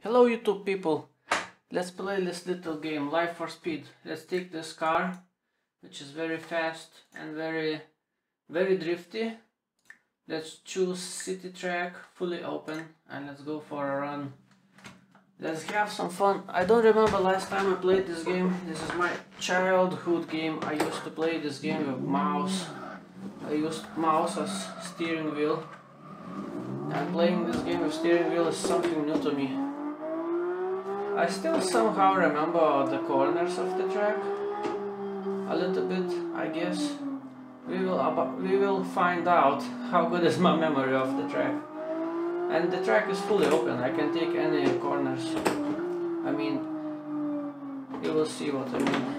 Hello YouTube people, let's play this little game, Life for Speed. Let's take this car, which is very fast and very drifty. Let's choose city track, fully open, and let's go for a run. Let's have some fun. I don't remember last time I played this game. This is my childhood game. I used to play this game with mouse. I used mouse as steering wheel. And playing this game with steering wheel is something new to me. I still somehow remember the corners of the track a little bit, I guess. We will find out how good is my memory of the track. And the track is fully open, I can take any corners. I mean, you will see what I mean.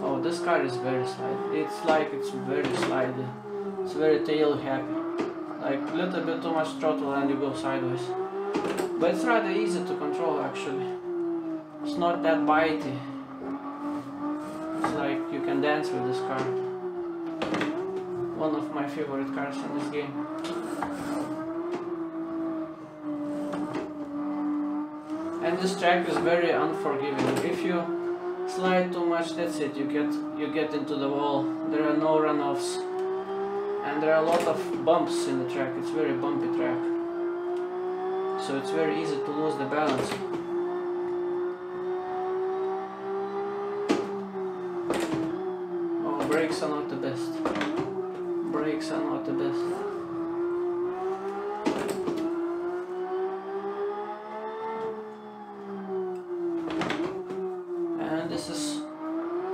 Oh, this car is very slidey. It's very slidey. It's very tail happy. Like a little bit too much throttle and you go sideways. But it's rather easy to control actually. It's not that bitey. It's like you can dance with this car. One of my favorite cars in this game. And this track is very unforgiving. If you slide too much, that's it. You get into the wall. There are no runoffs. And there are a lot of bumps in the track. It's a very bumpy track. So it's very easy to lose the balance. Oh, brakes are not the best. Brakes are not the best. And this is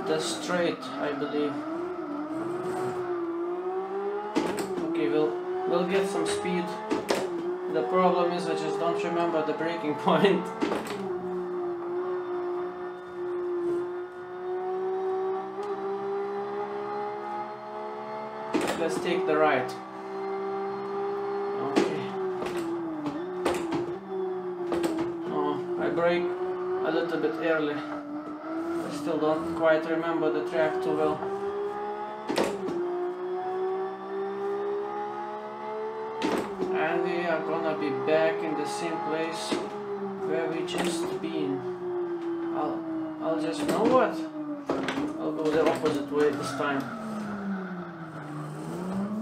the straight, I believe. Okay, we'll get some speed. The problem is I just don't remember the braking point. Let's take the right. Okay. Oh, I brake a little bit early. I still don't quite remember the track too well. And we are gonna be back in the same place where we just been. I'll just, you know what? I'll go the opposite way this time.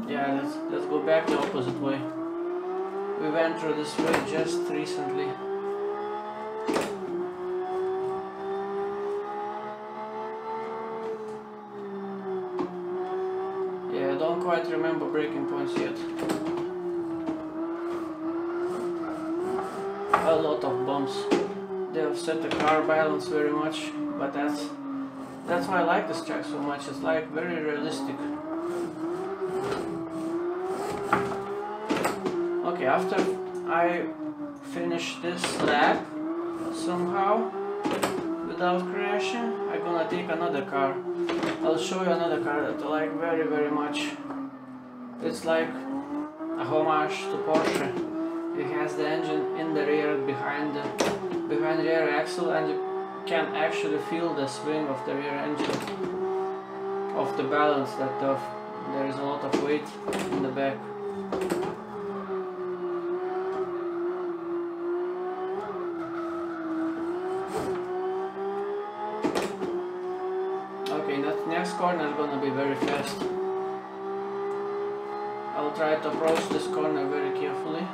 Yeah, let's go back the opposite way. We went through this way just recently. Yeah, I don't quite remember braking points yet. A lot of bumps. They upset the car balance very much, but that's why I like this track so much. It's like very realistic. Okay, after I finish this lap somehow without crashing, I'm gonna take another car. I'll show you another car that I like very much. It's like a homage to Porsche. It has the engine in the rear behind the rear axle, and you can actually feel the swing of the rear engine, of the balance that there is a lot of weight in the back. Okay, that next corner is gonna be very fast. I'll try to approach this corner very carefully.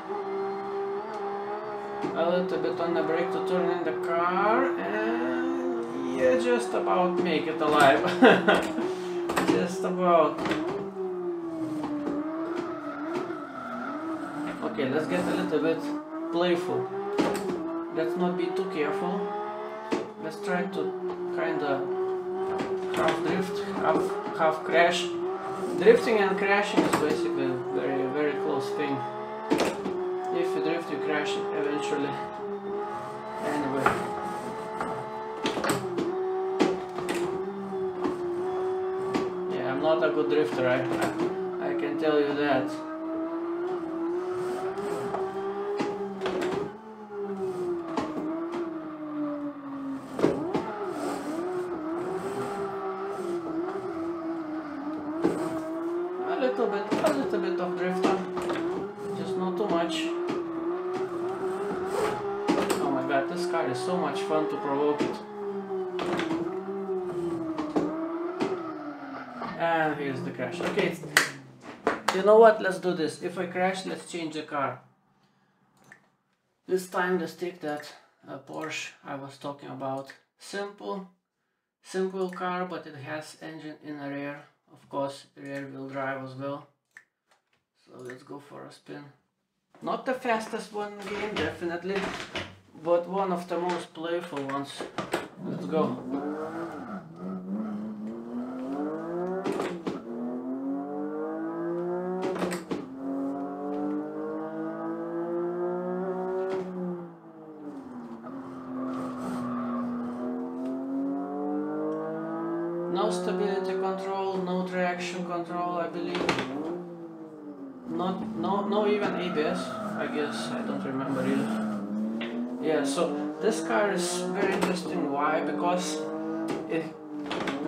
A little bit on the brake to turn in the car, and yeah, just about make it alive. Just about. Okay, let's get a little bit playful. Let's not be too careful. Let's try to kinda half drift, half crash. Drifting and crashing is basically a very close thing. If you drift, you crash eventually. Anyway. Yeah, I'm not a good drifter, I can tell you that. A little bit of drifter. car is so much fun to provoke it. And here's the crash. Okay, you know what, let's do this. If I crash, let's change the car. This time let's take that Porsche I was talking about. Simple car, but it has engine in the rear. Of course, rear wheel drive as well. So let's go for a spin. Not the fastest one in the game, definitely, but one of the most playful ones. Let's go. No stability control, no traction control, I believe. No even ABS, I guess, I don't remember really. Yeah, so this car is very interesting. Why? Because the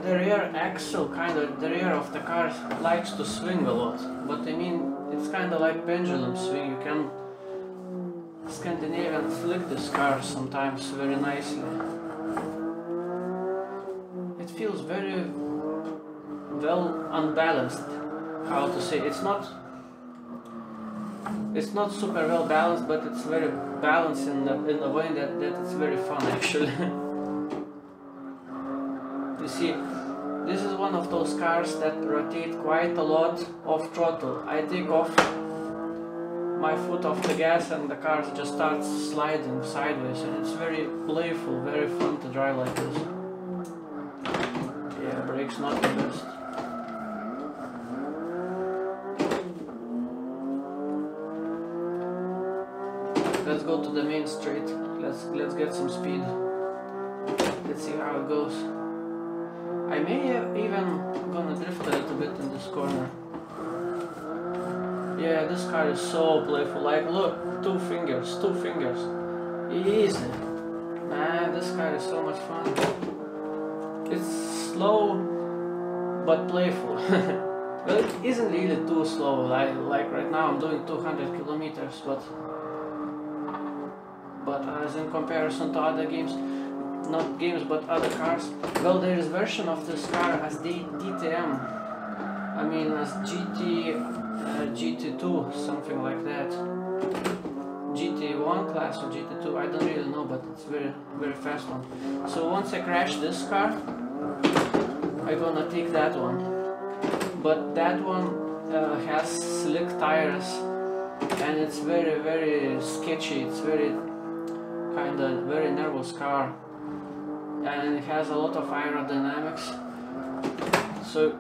rear axle, the rear of the car likes to swing a lot. But I mean, it's kind of like pendulum swing. You can Scandinavian flick this car sometimes very nicely. It feels very well unbalanced. How to say? It's not super well balanced, but it's very balanced in a way that it's very fun actually. You see, this is one of those cars that rotate quite a lot off throttle. I take off my foot off the gas and the car just starts sliding sideways, and it's very playful, very fun to drive like this. Yeah, brakes not the best. Let's go to the main straight. Let's get some speed. Let's see how it goes. I may even gonna drift a little bit in this corner. Yeah, this car is so playful. Like, look, two fingers. Easy. Man, this car is so much fun. It's slow, but playful. Well, it isn't really too slow. Like right now I'm doing 200 kilometers, but as in comparison to other games, not games but other cars, well, there is version of this car as DTM, I mean as GT2, something like that, GT1 class or GT2, I don't really know, but it's very fast one. So once I crash this car, I'm gonna take that one, but that one has slick tires and it's very sketchy. It's very nervous car, and it has a lot of aerodynamics, so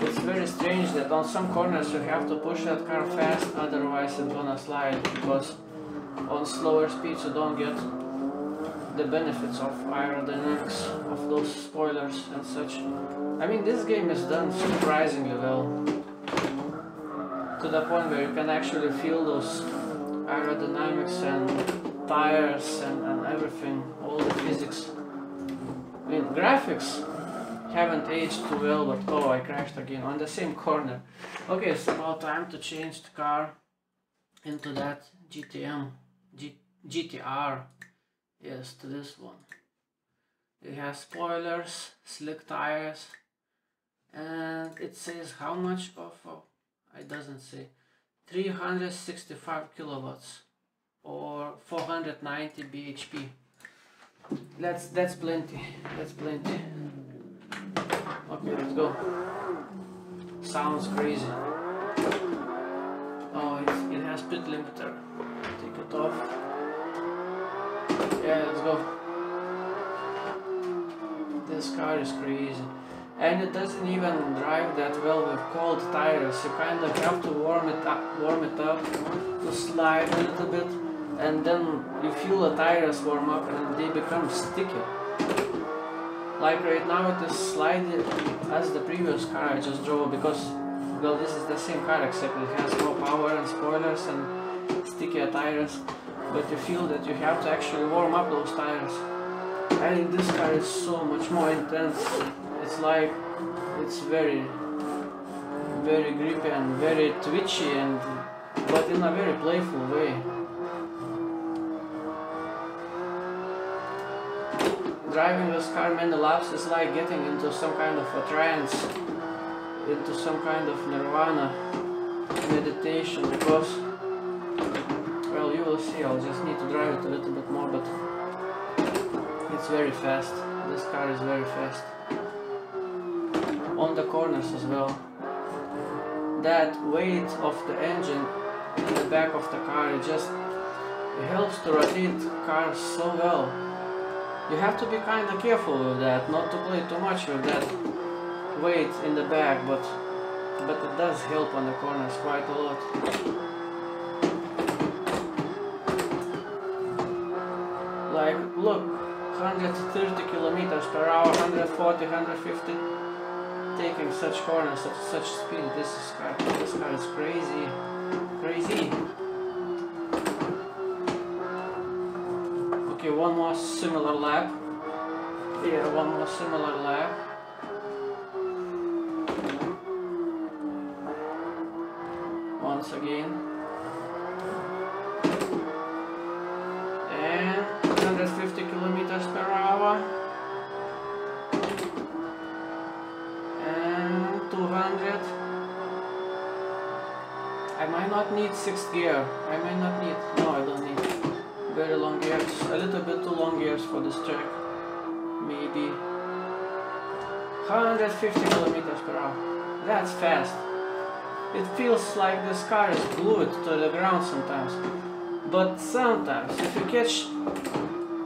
it's very strange that on some corners you have to push that car fast, otherwise it's gonna slide, because on slower speeds you don't get the benefits of aerodynamics of those spoilers and such. I mean, this game is done surprisingly well, to the point where you can actually feel those aerodynamics and tires and everything, all the physics. I mean, graphics haven't aged too well, but oh, I crashed again on the same corner. Okay, it's about time to change the car into that GTR. Yes, to this one. It has spoilers, slick tires, and it says how much of, it doesn't say, 365 kilowatts or 490 bhp. That's plenty. Okay, let's go. Sounds crazy. Oh, it has pit limiter. Take it off. Yeah, let's go. This car is crazy. And it doesn't even drive that well with cold tires. You kind of have to warm it up to slide a little bit, and then you feel the tires warm up and they become sticky. Like right now it is sliding as the previous car I just drove, because, well, this is the same car except it has more power and spoilers and stickier tires, but you feel that you have to actually warm up those tires. I think this car is so much more intense. It's like, it's very grippy and very twitchy, but in a very playful way. driving this car many laps is like getting into some kind of a trance, into some kind of nirvana meditation, because, well, you will see, I'll just need to drive it a little bit more, but it's very fast. This car is very fast. On the corners as well. That weight of the engine in the back of the car, it helps to rotate cars so well. You have to be kind of careful with that, not to play too much with that weight in the back, but it does help on the corners quite a lot. Like, look, 130 kilometers per hour, 140, 150, taking such corners at such speed. This car is crazy, crazy. Okay, one more similar lap. Yeah, one more similar lap. Once again. And 150 kilometers per hour. And 200. I might not need 6th gear. I might not need. No, I don't need. Very long gears, a little bit too long gears for this track. Maybe 150 kilometers per hour. That's fast. It feels like this car is glued to the ground sometimes. But sometimes, if you catch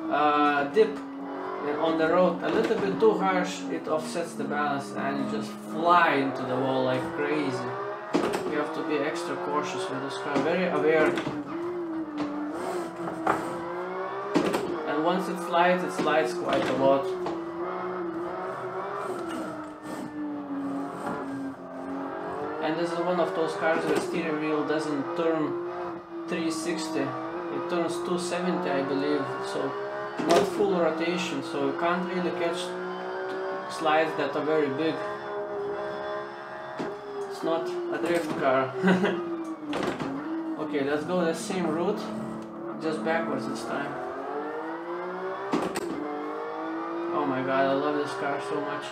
a dip on the road a little bit too harsh, it offsets the balance and you just fly into the wall like crazy. You have to be extra cautious with this car, very aware. Once it slides quite a lot. And this is one of those cars where the steering wheel doesn't turn 360, it turns 270 I believe, so not full rotation, so you can't really catch slides that are very big. It's not a drift car. Okay, let's go the same route, just backwards this time. Oh my god, I love this car so much.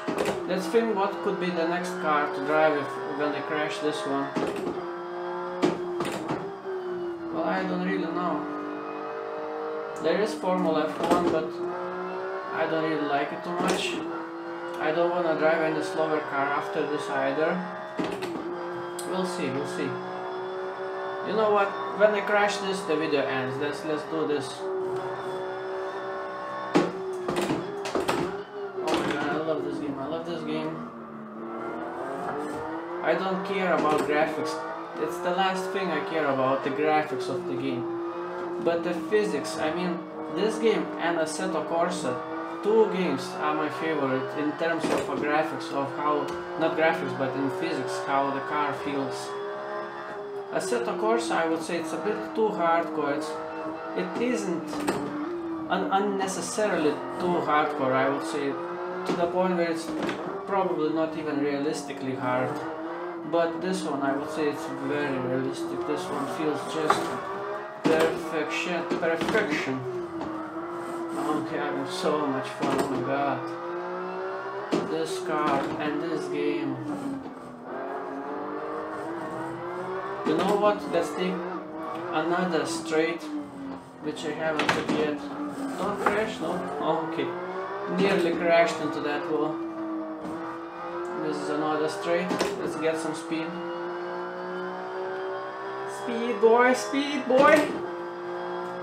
Let's think what could be the next car to drive when they crash this one. Well, I don't really know. There is Formula F1, but I don't really like it too much. I don't want to drive any slower car after this either. We'll see, we'll see. You know what? When they crash this, the video ends. Let's do this. I don't care about graphics. It's the last thing I care about, the graphics of the game. But the physics, I mean, this game and Assetto Corsa, two games are my favorite in terms of graphics, of how, not graphics, but in physics, how the car feels. Assetto Corsa, I would say it's a bit too hardcore. It isn't unnecessarily too hardcore, I would say, to the point where it's probably not even realistically hard. But this one, I would say it's very realistic. This one feels just perfection. Okay, having so much fun, oh my god. This car and this game. You know what, let's take another straight, which I haven't took yet. Don't crash, no? Oh, okay. Nearly crashed into that wall. This is another straight. Let's get some speed. Speed boy, speed boy!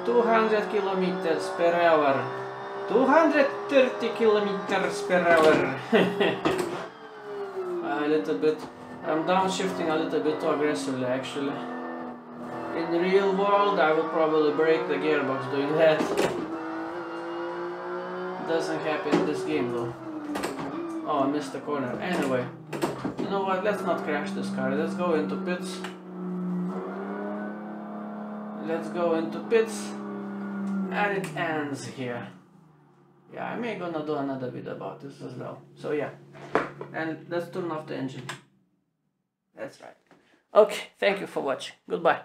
200 kilometers per hour. 230 kilometers per hour. A little bit. I'm downshifting a little bit too aggressively actually. In the real world I would probably break the gearbox doing that. Doesn't happen in this game though. Oh, I missed the corner. Anyway, you know what, let's not crash this car. Let's go into pits. Let's go into pits. And it ends here. Yeah, I may gonna do another video about this as well. So yeah. And let's turn off the engine. That's right. Okay, thank you for watching. Goodbye.